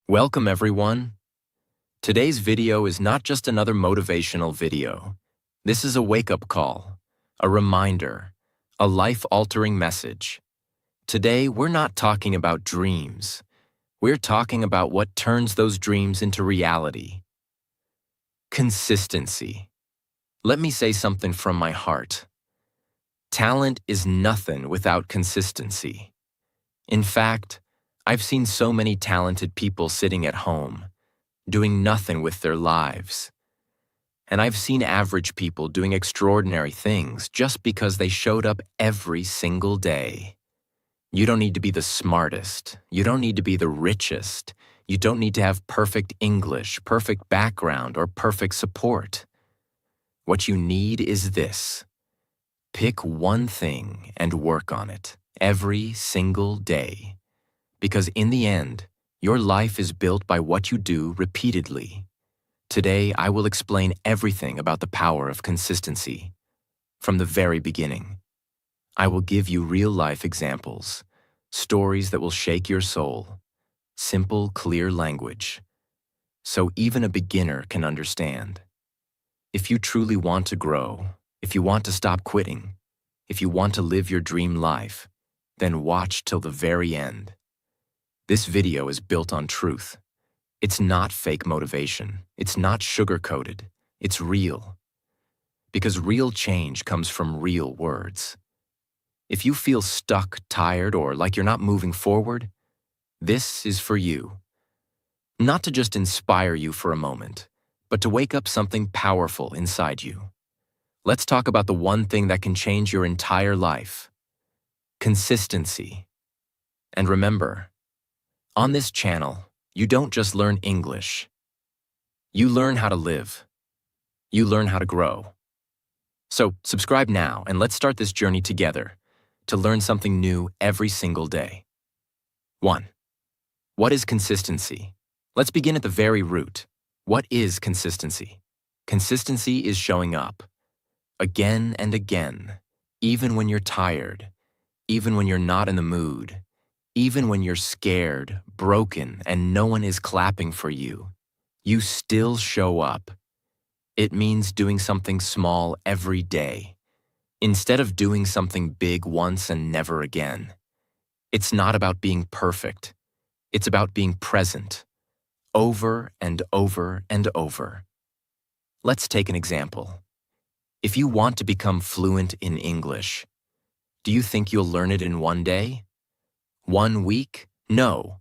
Welcome everyone. Today's video is not just another motivational video. This is a wake-up call, a reminder, a life-altering message. Today, we're not talking about dreams. We're talking about what turns those dreams into reality. Consistency. Let me say something from my heart. Talent is nothing without consistency. In fact, I've seen so many talented people sitting at home, doing nothing with their lives. And I've seen average people doing extraordinary things just because they showed up every single day. You don't need to be the smartest. You don't need to be the richest. You don't need to have perfect English, perfect background, or perfect support. What you need is this. Pick one thing and work on it every single day. Because in the end, your life is built by what you do repeatedly. Today, I will explain everything about the power of consistency. From the very beginning, I will give you real-life examples, stories that will shake your soul, simple, clear language, so even a beginner can understand. If you truly want to grow, if you want to stop quitting, if you want to live your dream life, then watch till the very end. This video is built on truth. It's not fake motivation. It's not sugar-coated. It's real. Because real change comes from real words. If you feel stuck, tired, or like you're not moving forward, this is for you. Not to just inspire you for a moment, but to wake up something powerful inside you. Let's talk about the one thing that can change your entire life. Consistency. And remember, on this channel, you don't just learn English. You learn how to live. You learn how to grow. So subscribe now and let's start this journey together to learn something new every single day. 1. What is consistency? Let's begin at the very root. What is consistency? Consistency is showing up. Again and again, even when you're tired, even when you're not in the mood, even when you're scared, broken, and no one is clapping for you, you still show up. It means doing something small every day, instead of doing something big once and never again. It's not about being perfect. It's about being present, over and over and over. Let's take an example. If you want to become fluent in English, do you think you'll learn it in one day? 1 week? No.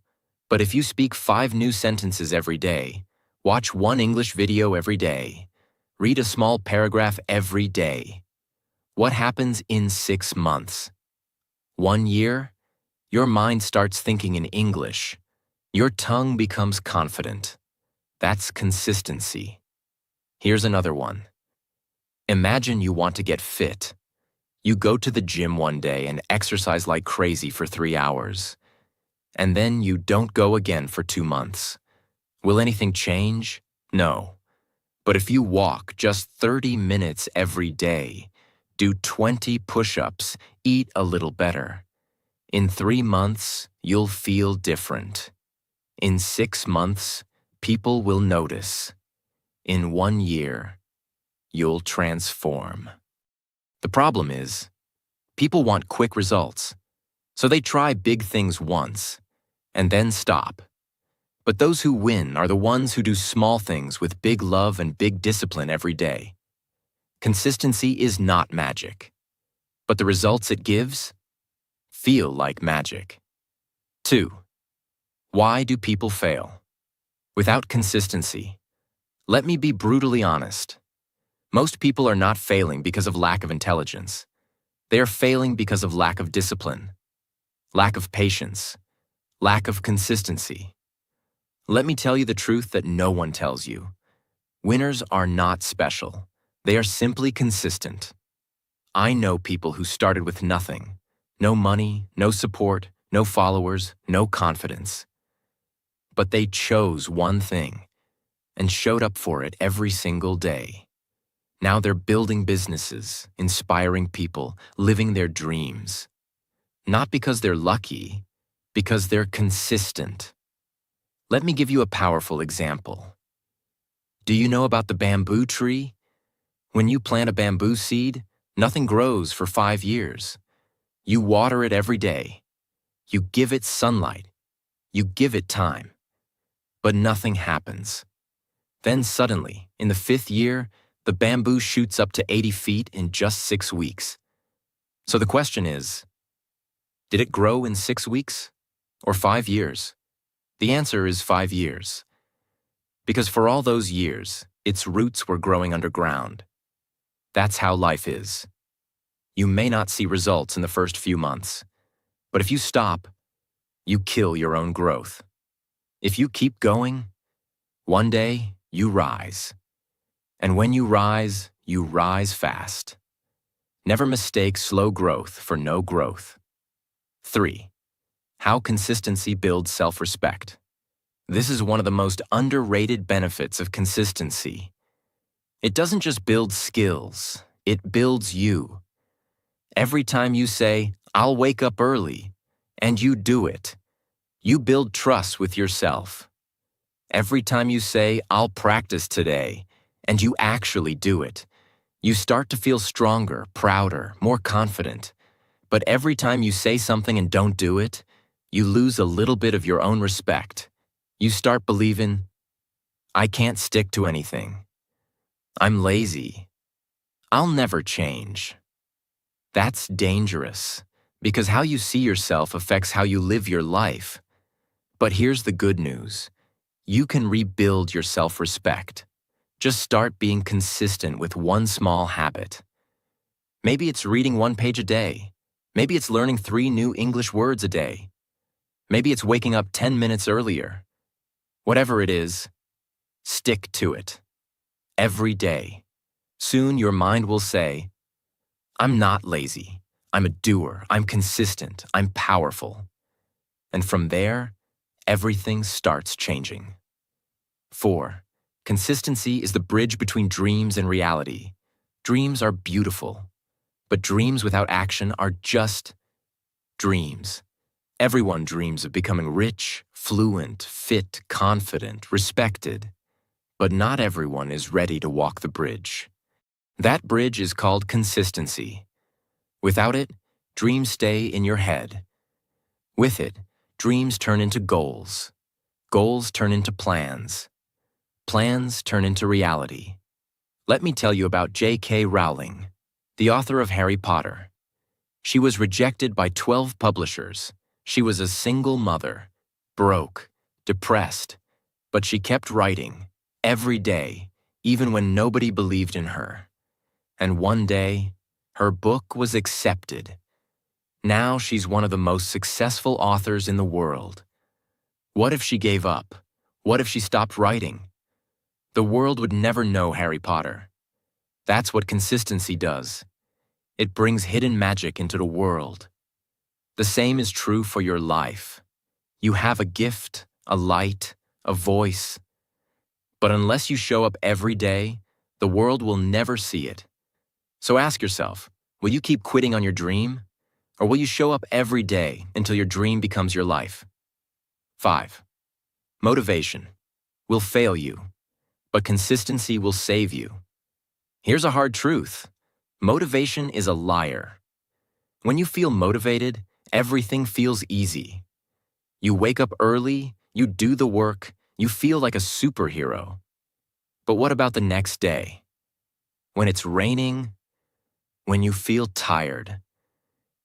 But if you speak 5 new sentences every day, watch 1 English video every day, read a small paragraph every day, what happens in 6 months? 1 year? Your mind starts thinking in English. Your tongue becomes confident. That's consistency. Here's another one. Imagine you want to get fit. You go to the gym one day and exercise like crazy for 3 hours. And then you don't go again for 2 months. Will anything change? No. But if you walk just 30 minutes every day, do 20 push-ups, eat a little better, in 3 months, you'll feel different. In 6 months, people will notice. In 1 year, you'll transform. The problem is, people want quick results, so they try big things once, and then stop. But those who win are the ones who do small things with big love and big discipline every day. Consistency is not magic, but the results it gives feel like magic. 2. Why do people fail? Without consistency, let me be brutally honest. Most people are not failing because of lack of intelligence. They are failing because of lack of discipline, lack of patience, lack of consistency. Let me tell you the truth that no one tells you. Winners are not special. They are simply consistent. I know people who started with nothing. No money, no support, no followers, no confidence. But they chose one thing and showed up for it every single day. Now they're building businesses, inspiring people, living their dreams. Not because they're lucky, because they're consistent. Let me give you a powerful example. Do you know about the bamboo tree? When you plant a bamboo seed, nothing grows for 5 years. You water it every day. You give it sunlight. You give it time. But nothing happens. Then suddenly, in the 5th year, the bamboo shoots up to 80 feet in just 6 weeks. So the question is, did it grow in 6 weeks or 5 years? The answer is 5 years. Because for all those years, its roots were growing underground. That's how life is. You may not see results in the first few months, but if you stop, you kill your own growth. If you keep going, one day you rise. And when you rise fast. Never mistake slow growth for no growth. 3. How consistency builds self-respect. This is one of the most underrated benefits of consistency. It doesn't just build skills, it builds you. Every time you say, "I'll wake up early," and you do it, you build trust with yourself. Every time you say, "I'll practice today," and you actually do it, you start to feel stronger, prouder, more confident. But every time you say something and don't do it, you lose a little bit of your own respect. You start believing, "I can't stick to anything. I'm lazy. I'll never change." That's dangerous, because how you see yourself affects how you live your life. But here's the good news. You can rebuild your self-respect. Just start being consistent with one small habit. Maybe it's reading 1 page a day. Maybe it's learning 3 new English words a day. Maybe it's waking up 10 minutes earlier. Whatever it is, stick to it. Every day. Soon your mind will say, "I'm not lazy. I'm a doer. I'm consistent. I'm powerful." And from there, everything starts changing. 4. Consistency is the bridge between dreams and reality. Dreams are beautiful, but dreams without action are just dreams. Everyone dreams of becoming rich, fluent, fit, confident, respected. But not everyone is ready to walk the bridge. That bridge is called consistency. Without it, dreams stay in your head. With it, dreams turn into goals. Goals turn into plans. Plans turn into reality. Let me tell you about J.K. Rowling, the author of Harry Potter. She was rejected by 12 publishers. She was a single mother, broke, depressed, but she kept writing every day, even when nobody believed in her. And one day, her book was accepted. Now she's one of the most successful authors in the world. What if she gave up? What if she stopped writing? The world would never know Harry Potter. That's what consistency does. It brings hidden magic into the world. The same is true for your life. You have a gift, a light, a voice. But unless you show up every day, the world will never see it. So ask yourself, will you keep quitting on your dream? Or will you show up every day until your dream becomes your life? 5. Motivation will fail you, but consistency will save you. Here's a hard truth. Motivation is a liar. When you feel motivated, everything feels easy. You wake up early, you do the work, you feel like a superhero. But what about the next day? When it's raining? When you feel tired?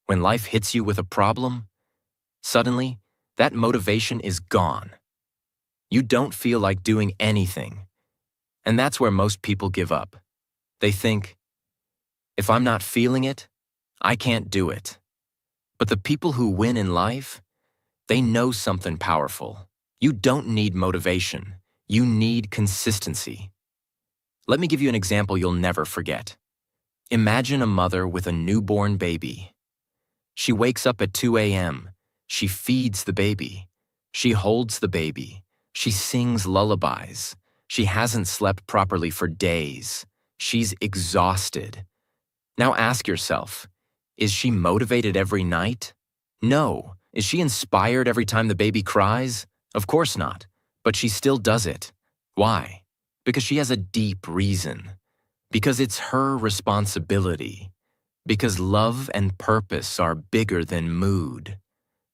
When life hits you with a problem? Suddenly, that motivation is gone. You don't feel like doing anything. And that's where most people give up. They think, if I'm not feeling it, I can't do it. But the people who win in life, they know something powerful. You don't need motivation. You need consistency. Let me give you an example you'll never forget. Imagine a mother with a newborn baby. She wakes up at 2 a.m. She feeds the baby. She holds the baby. She sings lullabies. She hasn't slept properly for days. She's exhausted. Now ask yourself, is she motivated every night? No. Is she inspired every time the baby cries? Of course not. But she still does it. Why? Because she has a deep reason. Because it's her responsibility. Because love and purpose are bigger than mood.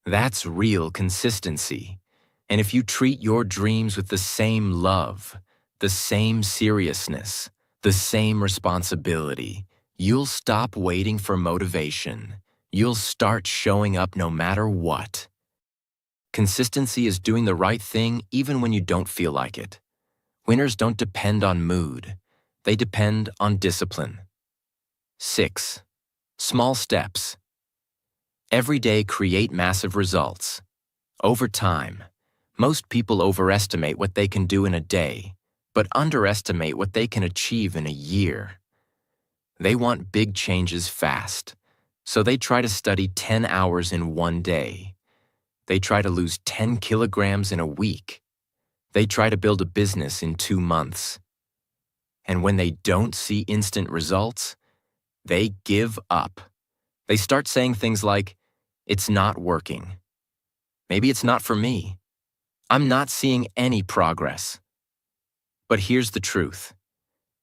That's real consistency. And if you treat your dreams with the same love, the same seriousness, the same responsibility, you'll stop waiting for motivation. You'll start showing up no matter what. Consistency is doing the right thing even when you don't feel like it. Winners don't depend on mood. They depend on discipline. 6. Small steps. Every day create massive results. Over time, most people overestimate what they can do in a day, but underestimate what they can achieve in a year. They want big changes fast, so they try to study 10 hours in one day. They try to lose 10 kilograms in a week. They try to build a business in 2 months. And when they don't see instant results, they give up. They start saying things like, "It's not working. Maybe it's not for me. I'm not seeing any progress." But here's the truth.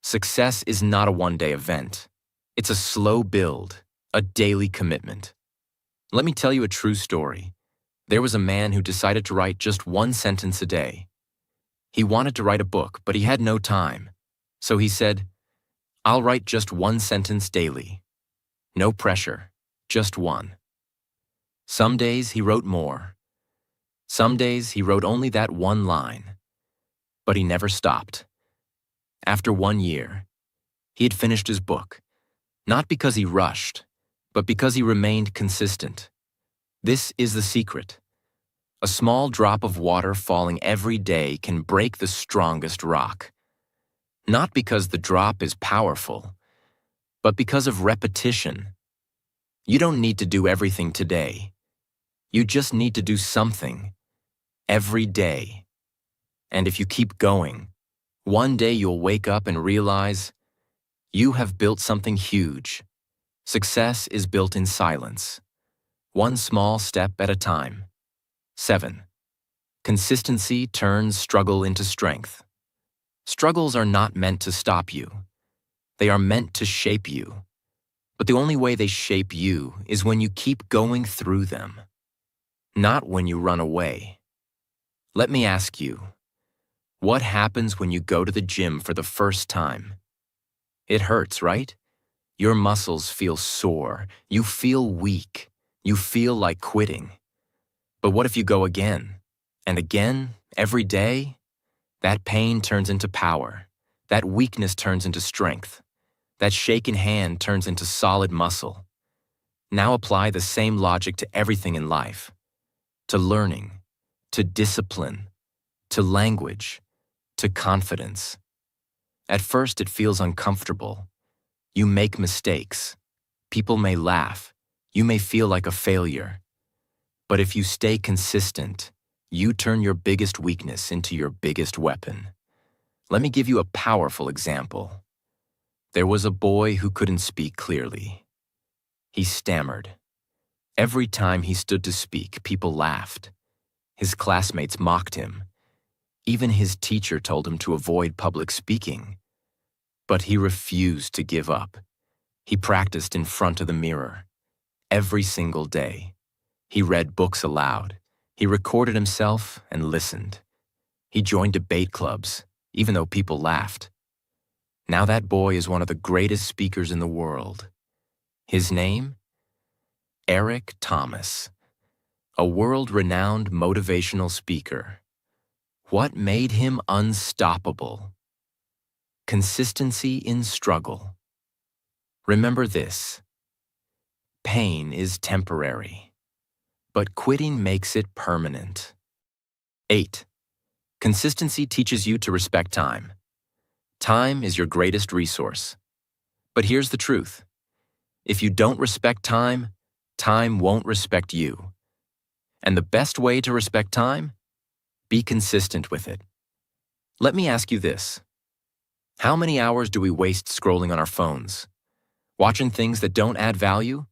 Success is not a one-day event. It's a slow build, a daily commitment. Let me tell you a true story. There was a man who decided to write just one sentence a day. He wanted to write a book, but he had no time. So he said, "I'll write just one sentence daily. No pressure, just one." Some days he wrote more. Some days he wrote only that one line. But he never stopped. After 1 year, he had finished his book, not because he rushed, but because he remained consistent. This is the secret. A small drop of water falling every day can break the strongest rock. Not because the drop is powerful, but because of repetition. You don't need to do everything today. You just need to do something every day. And if you keep going, one day you'll wake up and realize you have built something huge. Success is built in silence, one small step at a time. 7. Consistency turns struggle into strength. Struggles are not meant to stop you. They are meant to shape you. But the only way they shape you is when you keep going through them, not when you run away. Let me ask you, what happens when you go to the gym for the first time? It hurts, right? Your muscles feel sore. You feel weak. You feel like quitting. But what if you go again and again, every day? That pain turns into power. That weakness turns into strength. That shaken hand turns into solid muscle. Now apply the same logic to everything in life. To learning, to discipline, to language, to confidence. At first it feels uncomfortable. You make mistakes. People may laugh. You may feel like a failure. But if you stay consistent, you turn your biggest weakness into your biggest weapon. Let me give you a powerful example. There was a boy who couldn't speak clearly. He stammered. Every time he stood to speak, people laughed. His classmates mocked him. Even his teacher told him to avoid public speaking. But he refused to give up. He practiced in front of the mirror. Every single day. He read books aloud. He recorded himself and listened. He joined debate clubs, even though people laughed. Now that boy is one of the greatest speakers in the world. His name? Eric Thomas, a world-renowned motivational speaker. What made him unstoppable? Consistency in struggle. Remember this. Pain is temporary, but quitting makes it permanent. 8. Consistency teaches you to respect time. Time is your greatest resource. But here's the truth. If you don't respect time, time won't respect you. And the best way to respect time? Be consistent with it. Let me ask you this. How many hours do we waste scrolling on our phones? Watching things that don't add value?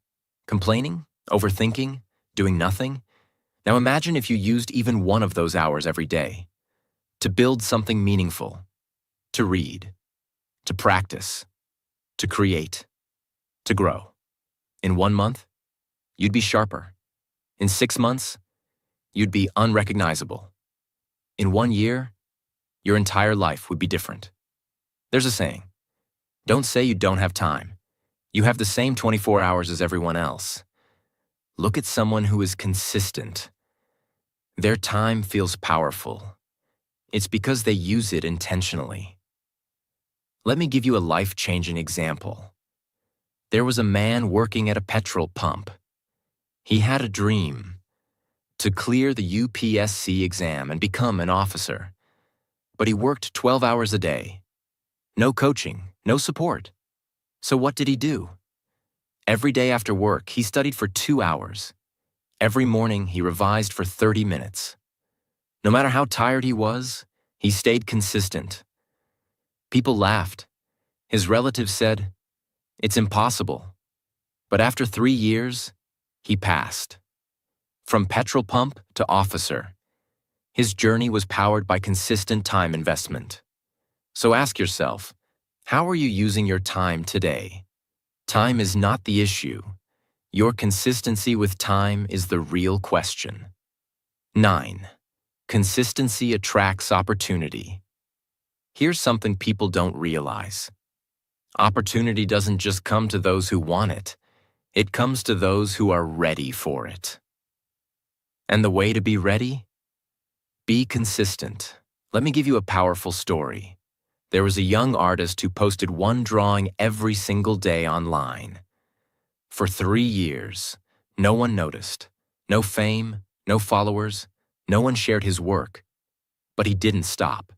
Complaining? Overthinking? Doing nothing? Now imagine if you used even one of those hours every day. to build something meaningful, to read, to practice, to create, to grow. In 1 month, you'd be sharper. In 6 months, you'd be unrecognizable. In 1 year, your entire life would be different. There's a saying, don't say you don't have time. You have the same 24 hours as everyone else. Look at someone who is consistent. Their time feels powerful. It's because they use it intentionally. Let me give you a life-changing example. There was a man working at a petrol pump. He had a dream to clear the UPSC exam and become an officer. But he worked 12 hours a day. No coaching, no support. So what did he do? Every day after work, he studied for 2 hours. Every morning, he revised for 30 minutes. No matter how tired he was, he stayed consistent. People laughed. His relatives said, "It's impossible." But after 3 years, he passed. From petrol pump to officer, his journey was powered by consistent time investment. So ask yourself, how are you using your time today? Time is not the issue. Your consistency with time is the real question. 9. Consistency attracts opportunity. Here's something people don't realize. Opportunity doesn't just come to those who want it. It comes to those who are ready for it. And the way to be ready? Be consistent. Let me give you a powerful story. There was a young artist who posted one drawing every single day online. For 3 years, no one noticed. No fame, no followers, no one shared his work. But he didn't stop.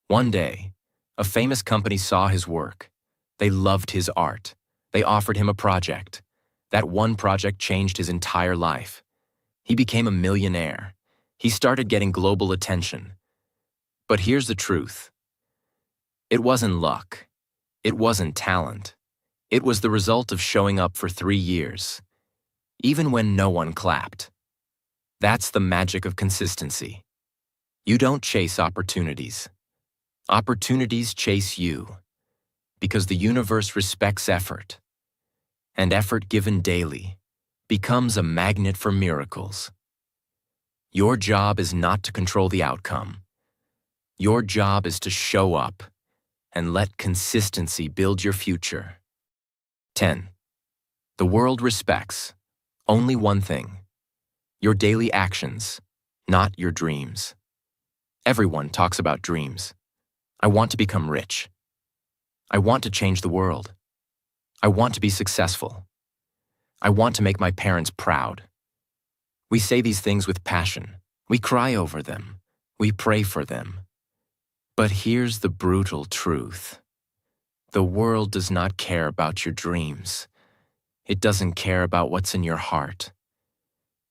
One day, a famous company saw his work. They loved his art. They offered him a project. That one project changed his entire life. He became a millionaire. He started getting global attention. But here's the truth. It wasn't luck. It wasn't talent. It was the result of showing up for 3 years, even when no one clapped. That's the magic of consistency. You don't chase opportunities. Opportunities chase you, because the universe respects effort, and effort given daily becomes a magnet for miracles. Your job is not to control the outcome. Your job is to show up and let consistency build your future. 10. The world respects only one thing: your daily actions, not your dreams. Everyone talks about dreams. I want to become rich. I want to change the world. I want to be successful. I want to make my parents proud. We say these things with passion. We cry over them. We pray for them. But here's the brutal truth. The world does not care about your dreams. It doesn't care about what's in your heart.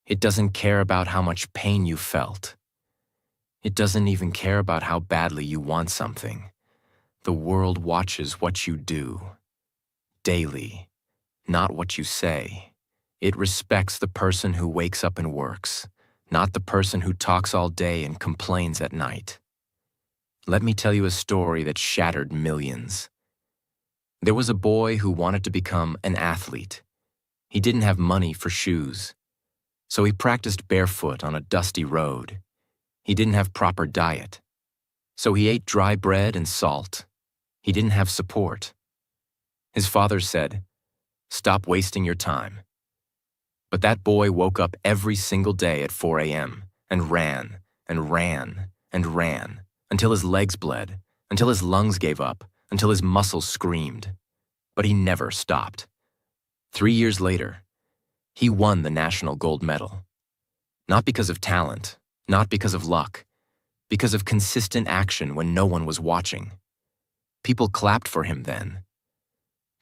It doesn't care about how much pain you felt. It doesn't even care about how badly you want something. The world watches what you do daily, not what you say. It respects the person who wakes up and works, not the person who talks all day and complains at night. Let me tell you a story that shattered millions. There was a boy who wanted to become an athlete. He didn't have money for shoes, so he practiced barefoot on a dusty road. He didn't have proper diet, so he ate dry bread and salt. He didn't have support. His father said, "Stop wasting your time." But that boy woke up every single day at 4 a.m. and ran and ran and ran until his legs bled, until his lungs gave up, until his muscles screamed. But he never stopped. 3 years later, he won the national gold medal. Not because of talent, not because of luck, because of consistent action when no one was watching. People clapped for him then,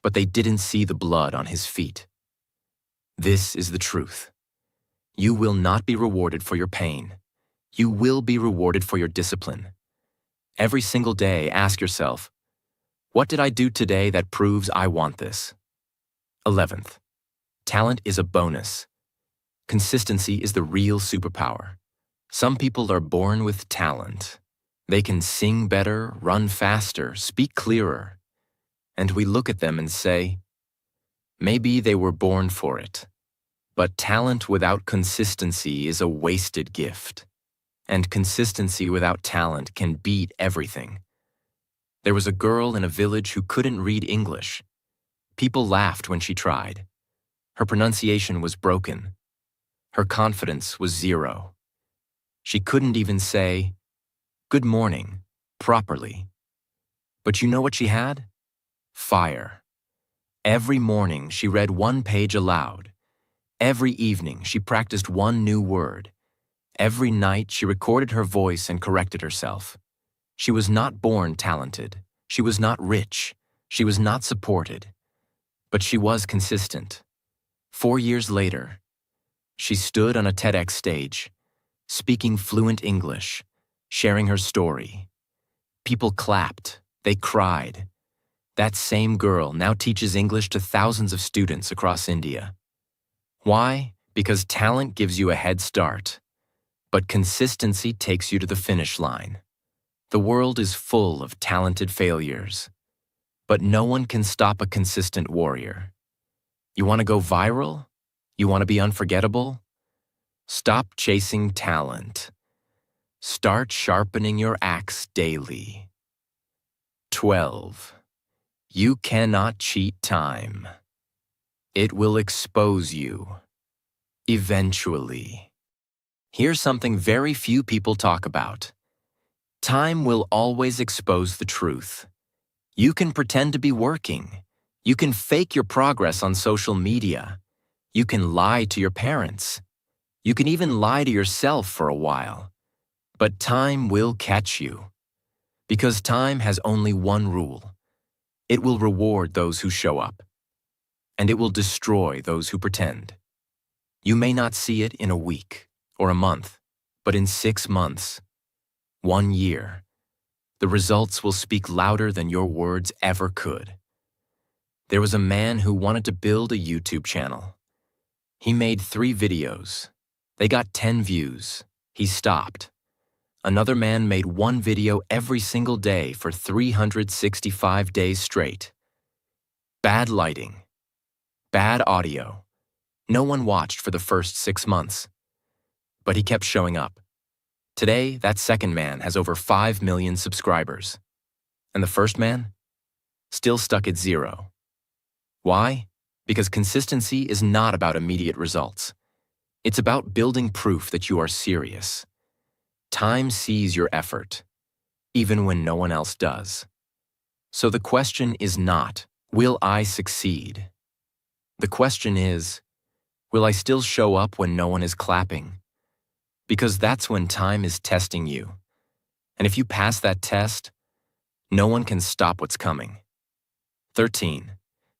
but they didn't see the blood on his feet. This is the truth. You will not be rewarded for your pain. You will be rewarded for your discipline. Every single day, ask yourself, what did I do today that proves I want this? 11th, talent is a bonus. Consistency is the real superpower. Some people are born with talent. They can sing better, run faster, speak clearer. And we look at them and say, maybe they were born for it. But talent without consistency is a wasted gift. And consistency without talent can beat everything. There was a girl in a village who couldn't read English. People laughed when she tried. Her pronunciation was broken. Her confidence was zero. She couldn't even say, "Good morning," properly. But you know what she had? Fire. Every morning she read one page aloud. Every evening she practiced one new word. Every night she recorded her voice and corrected herself. She was not born talented. She was not rich. She was not supported. But she was consistent. 4 years later, she stood on a TEDx stage, speaking fluent English, sharing her story. People clapped. They cried. That same girl now teaches English to thousands of students across India. Why? Because talent gives you a head start, but consistency takes you to the finish line. The world is full of talented failures, but no one can stop a consistent warrior. You want to go viral? You want to be unforgettable? Stop chasing talent. Start sharpening your axe daily. 12. You cannot cheat time. It will expose you. Eventually. Here's something very few people talk about. Time will always expose the truth. You can pretend to be working. You can fake your progress on social media. You can lie to your parents. You can even lie to yourself for a while. But time will catch you. Because time has only one rule. It will reward those who show up. And it will destroy those who pretend. You may not see it in a week or a month, but in 6 months, 1 year, the results will speak louder than your words ever could. There was a man who wanted to build a YouTube channel. He made 3 videos. They got 10 views. He stopped. Another man made 1 video every single day for 365 days straight. Bad lighting. Bad audio. No one watched for the first 6 months. But he kept showing up. Today, that second man has over 5 million subscribers. And the first man? Still stuck at 0. Why? Because consistency is not about immediate results. It's about building proof that you are serious. Time sees your effort, even when no one else does. So the question is not, will I succeed? The question is, will I still show up when no one is clapping? Because that's when time is testing you. And if you pass that test, no one can stop what's coming. 13.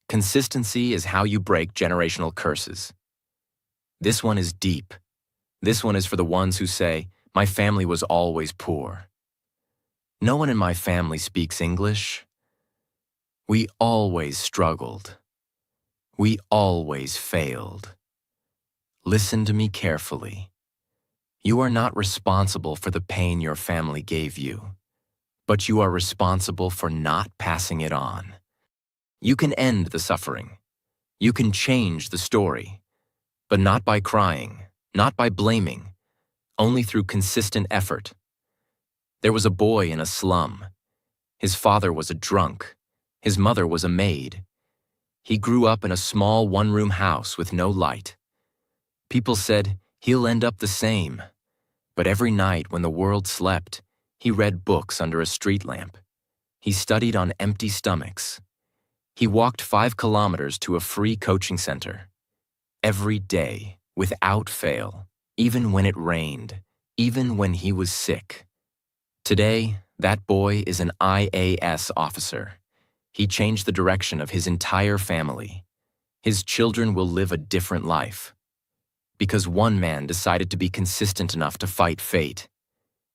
Consistency is how you break generational curses. This one is deep. This one is for the ones who say, my family was always poor. No one in my family speaks English. We always struggled. We always failed. Listen to me carefully. You are not responsible for the pain your family gave you, but you are responsible for not passing it on. You can end the suffering. You can change the story, but not by crying, not by blaming, only through consistent effort. There was a boy in a slum. His father was a drunk. His mother was a maid. He grew up in a small one-room house with no light. People said, he'll end up the same. But every night when the world slept, he read books under a street lamp. He studied on empty stomachs. He walked 5 kilometers to a free coaching center. Every day, without fail, even when it rained, even when he was sick. Today, that boy is an IAS officer. He changed the direction of his entire family. His children will live a different life. Because one man decided to be consistent enough to fight fate.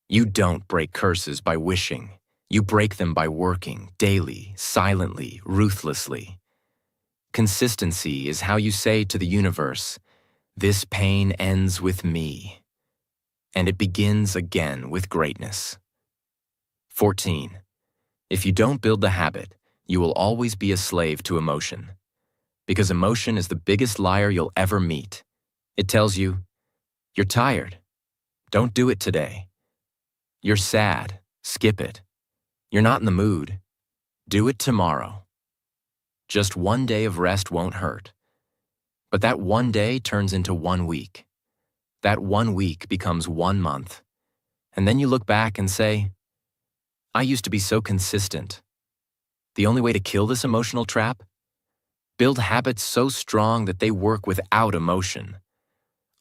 You don't break curses by wishing. You break them by working, daily, silently, ruthlessly. Consistency is how you say to the universe, this pain ends with me. And it begins again with greatness. 14. If you don't build the habit, you will always be a slave to emotion. Because emotion is the biggest liar you'll ever meet. It tells you, you're tired. Don't do it today. You're sad. Skip it. You're not in the mood. Do it tomorrow. Just one day of rest won't hurt. But that one day turns into 1 week. That 1 week becomes 1 month. And then you look back and say, I used to be so consistent. The only way to kill this emotional trap? Build habits so strong that they work without emotion.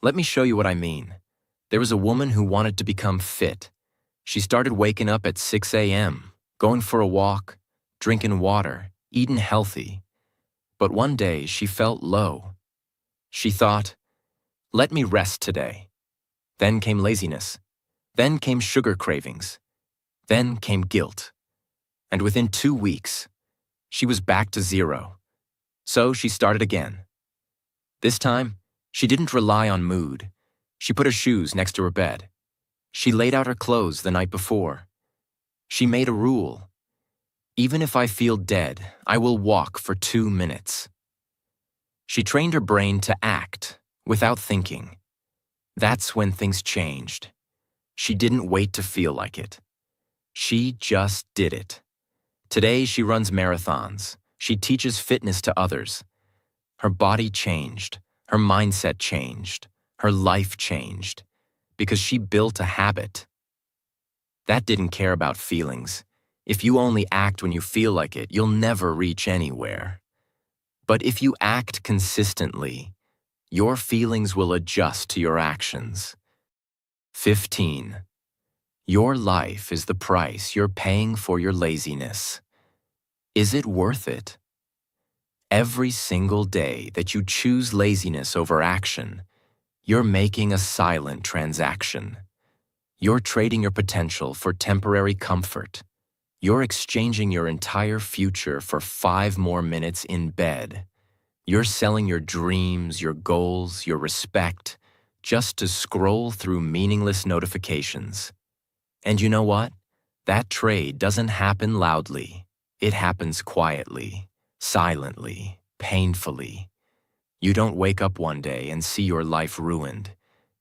Let me show you what I mean. There was a woman who wanted to become fit. She started waking up at 6 a.m., going for a walk, drinking water, eating healthy. But one day she felt low. She thought, let me rest today. Then came laziness. Then came sugar cravings. Then came guilt. And within 2 weeks, she was back to zero. So she started again. This time, she didn't rely on mood. She put her shoes next to her bed. She laid out her clothes the night before. She made a rule. Even if I feel dead, I will walk for 2 minutes. She trained her brain to act without thinking. That's when things changed. She didn't wait to feel like it. She just did it. Today she runs marathons. She teaches fitness to others. Her body changed. Her mindset changed. Her life changed. Because she built a habit. That didn't care about feelings. If you only act when you feel like it, you'll never reach anywhere. But if you act consistently, your feelings will adjust to your actions. 15. Your life is the price you're paying for your laziness. Is it worth it? Every single day that you choose laziness over action, you're making a silent transaction. You're trading your potential for temporary comfort. You're exchanging your entire future for 5 more minutes in bed. You're selling your dreams, your goals, your respect, just to scroll through meaningless notifications. And you know what? That trade doesn't happen loudly. It happens quietly, silently, painfully. You don't wake up one day and see your life ruined.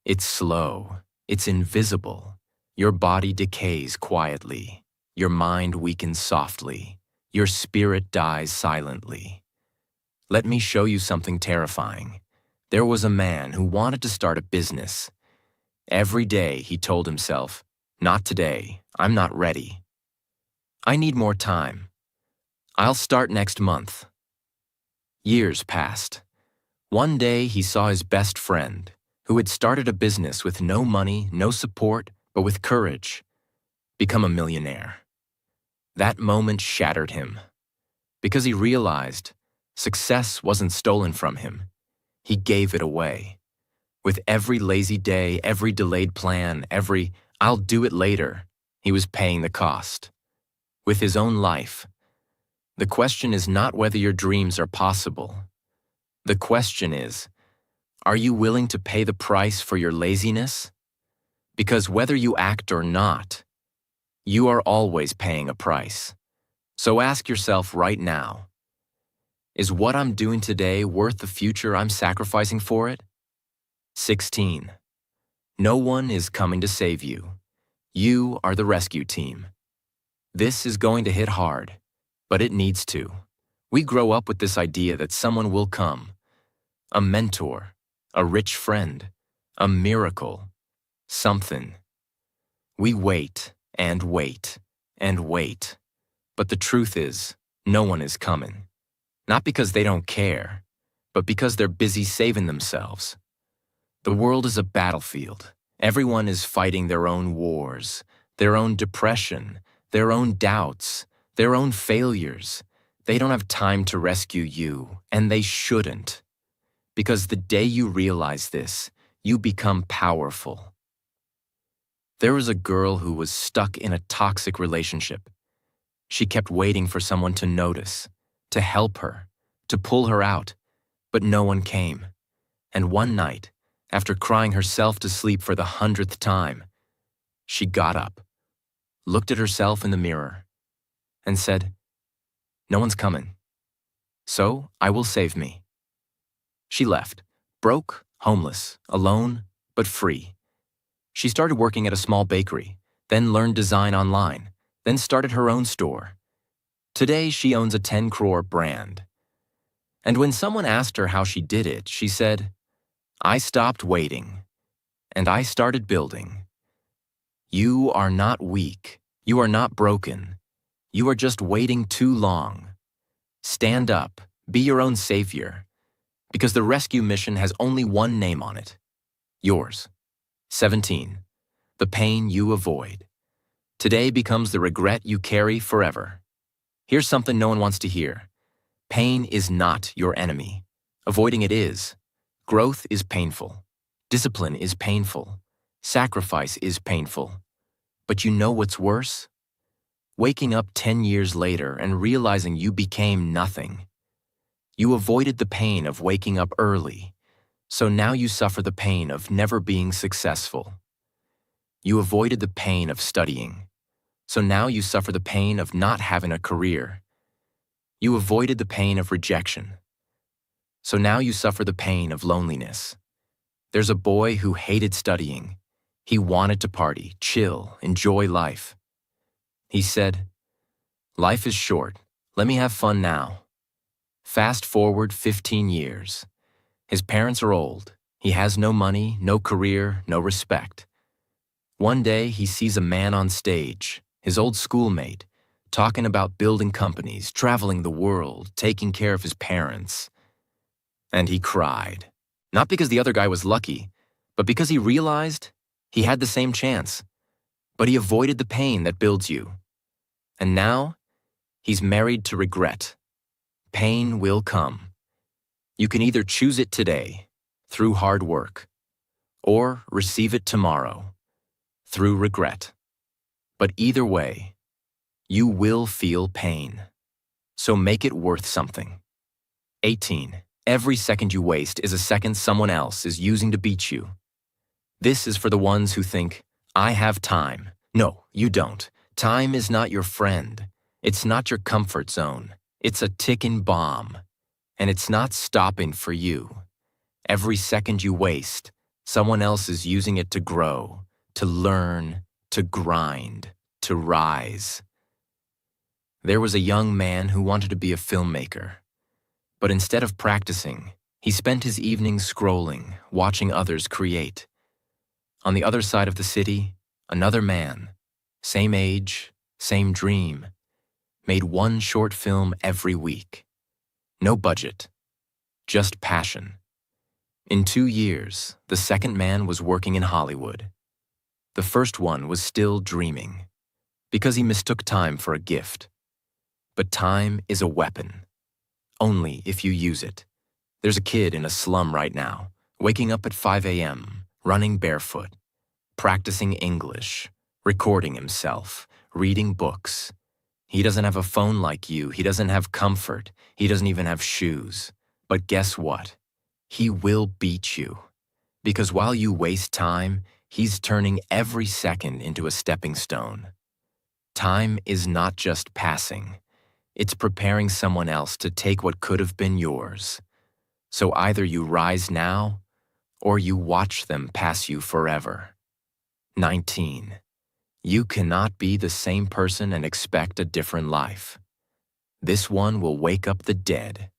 It's slow. It's invisible. Your body decays quietly. Your mind weakens softly. Your spirit dies silently. Let me show you something terrifying. There was a man who wanted to start a business. Every day he told himself, not today, I'm not ready. I need more time. I'll start next month. Years passed. One day he saw his best friend, who had started a business with no money, no support, but with courage, become a millionaire. That moment shattered him, because he realized success wasn't stolen from him. He gave it away. With every lazy day, every delayed plan, every I'll do it later, he was paying the cost. With his own life. The question is not whether your dreams are possible. The question is, are you willing to pay the price for your laziness? Because whether you act or not, you are always paying a price. So ask yourself right now, is what I'm doing today worth the future I'm sacrificing for it? 16. No one is coming to save you. You are the rescue team. This is going to hit hard, but it needs to. We grow up with this idea that someone will come. A mentor, a rich friend, a miracle, something. We wait and wait and wait. But the truth is, no one is coming. Not because they don't care, but because they're busy saving themselves. The world is a battlefield. Everyone is fighting their own wars, their own depression, their own doubts, their own failures. They don't have time to rescue you, and they shouldn't. Because the day you realize this, you become powerful. There was a girl who was stuck in a toxic relationship. She kept waiting for someone to notice, to help her, to pull her out, but no one came. And one night, after crying herself to sleep for the 100th time, she got up, looked at herself in the mirror, and said, "No one's coming, so I will save me." She left, broke, homeless, alone, but free. She started working at a small bakery, then learned design online, then started her own store. Today, she owns a 10 crore brand. And when someone asked her how she did it, she said, "I stopped waiting, and I started building." You are not weak. You are not broken. You are just waiting too long. Stand up. Be your own savior. Because the rescue mission has only one name on it. Yours. 17. The pain you avoid. Today becomes the regret you carry forever. Here's something no one wants to hear. Pain is not your enemy. Avoiding it is. Growth is painful. Discipline is painful. Sacrifice is painful. But you know what's worse? Waking up 10 years later and realizing you became nothing. You avoided the pain of waking up early, so now you suffer the pain of never being successful. You avoided the pain of studying, so now you suffer the pain of not having a career. You avoided the pain of rejection, so now you suffer the pain of loneliness. There's a boy who hated studying. He wanted to party, chill, enjoy life. He said, "Life is short. Let me have fun now." Fast forward 15 years. His parents are old. He has no money, no career, no respect. One day, he sees a man on stage, his old schoolmate, talking about building companies, traveling the world, taking care of his parents. And he cried. Not because the other guy was lucky, but because he realized he had the same chance. But he avoided the pain that builds you. And now, he's married to regret. Pain will come. You can either choose it today, through hard work, or receive it tomorrow, through regret. But either way, you will feel pain. So make it worth something. 18. Every second you waste is a second someone else is using to beat you. This is for the ones who think, "I have time." No, you don't. Time is not your friend. It's not your comfort zone. It's a ticking bomb. And it's not stopping for you. Every second you waste, someone else is using it to grow, to learn, to grind, to rise. There was a young man who wanted to be a filmmaker. But instead of practicing, he spent his evenings scrolling, watching others create. On the other side of the city, another man, same age, same dream, made one short film every week. No budget, just passion. In 2 years, the second man was working in Hollywood. The first one was still dreaming, because he mistook time for a gift. But time is a weapon, only if you use it. There's a kid in a slum right now, waking up at 5 a.m., running barefoot, practicing English, recording himself, reading books. He doesn't have a phone like you. He doesn't have comfort. He doesn't even have shoes. But guess what? He will beat you. Because while you waste time, he's turning every second into a stepping stone. Time is not just passing. It's preparing someone else to take what could have been yours. So either you rise now, or you watch them pass you forever. 19. You cannot be the same person and expect a different life. This one will wake up the dead.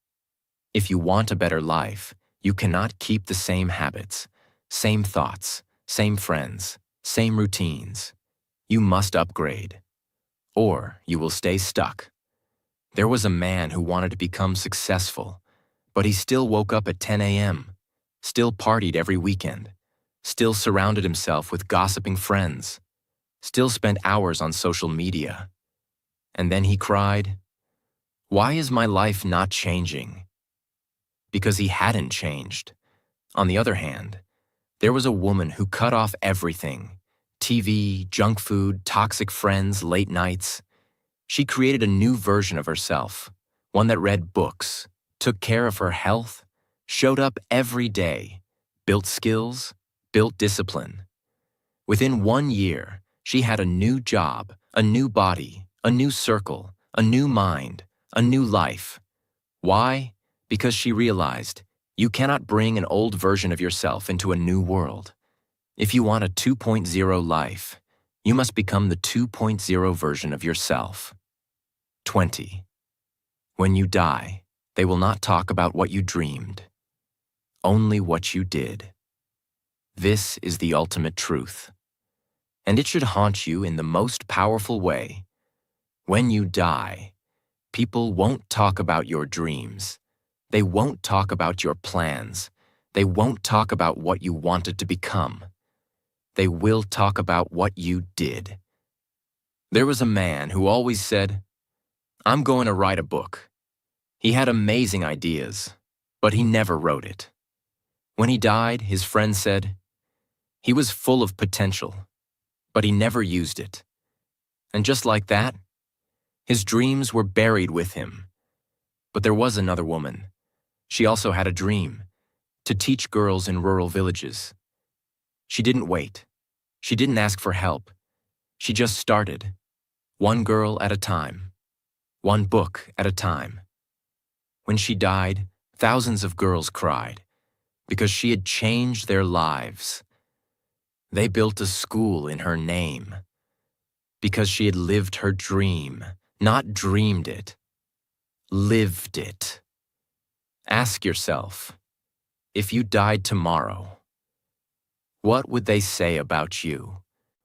If you want a better life, you cannot keep the same habits, same thoughts, same friends, same routines. You must upgrade, or you will stay stuck. There was a man who wanted to become successful, but he still woke up at 10 a.m., still partied every weekend, still surrounded himself with gossiping friends, still spent hours on social media. And then he cried, "Why is my life not changing?" Because he hadn't changed. On the other hand, there was a woman who cut off everything: TV, junk food, toxic friends, late nights. She created a new version of herself, one that read books, took care of her health, showed up every day, built skills, built discipline. Within 1 year, she had a new job, A new body, a new circle, a new mind, a new life. Why? Because she realized you cannot bring an old version of yourself into a new world. If you want a 2.0 life, you must become the 2.0 version of yourself. 20. When you die, they will not talk about what you dreamed, only what you did. This is the ultimate truth, and it should haunt you in the most powerful way. When you die, people won't talk about your dreams. They won't talk about your plans. They won't talk about what you wanted to become. They will talk about what you did. There was a man who always said, "I'm going to write a book." He had amazing ideas, but he never wrote it. When he died, his friends said, he was full of potential, but he never used it. And just like that, his dreams were buried with him. But there was another woman. She also had a dream, to teach girls in rural villages. She didn't wait. She didn't ask for help. She just started, one girl at a time, one book at a time. When she died, thousands of girls cried because she had changed their lives. They built a school in her name because she had lived her dream, not dreamed it, lived it. Ask yourself, if you died tomorrow, what would they say about you?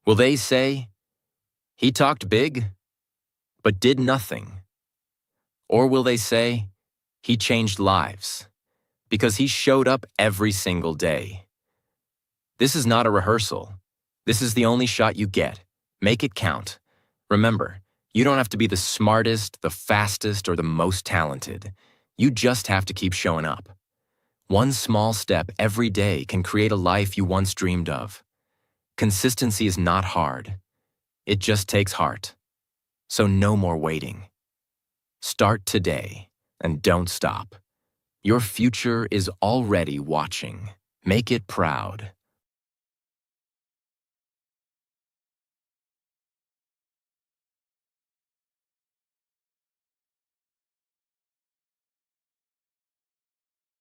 Will they say, he talked big, but did nothing? Or will they say, he changed lives, because he showed up every single day? This is not a rehearsal. This is the only shot you get. Make it count. Remember, you don't have to be the smartest, the fastest, or the most talented. You just have to keep showing up. One small step every day can create a life you once dreamed of. Consistency is not hard. It just takes heart. So no more waiting. Start today and don't stop. Your future is already watching. Make it proud.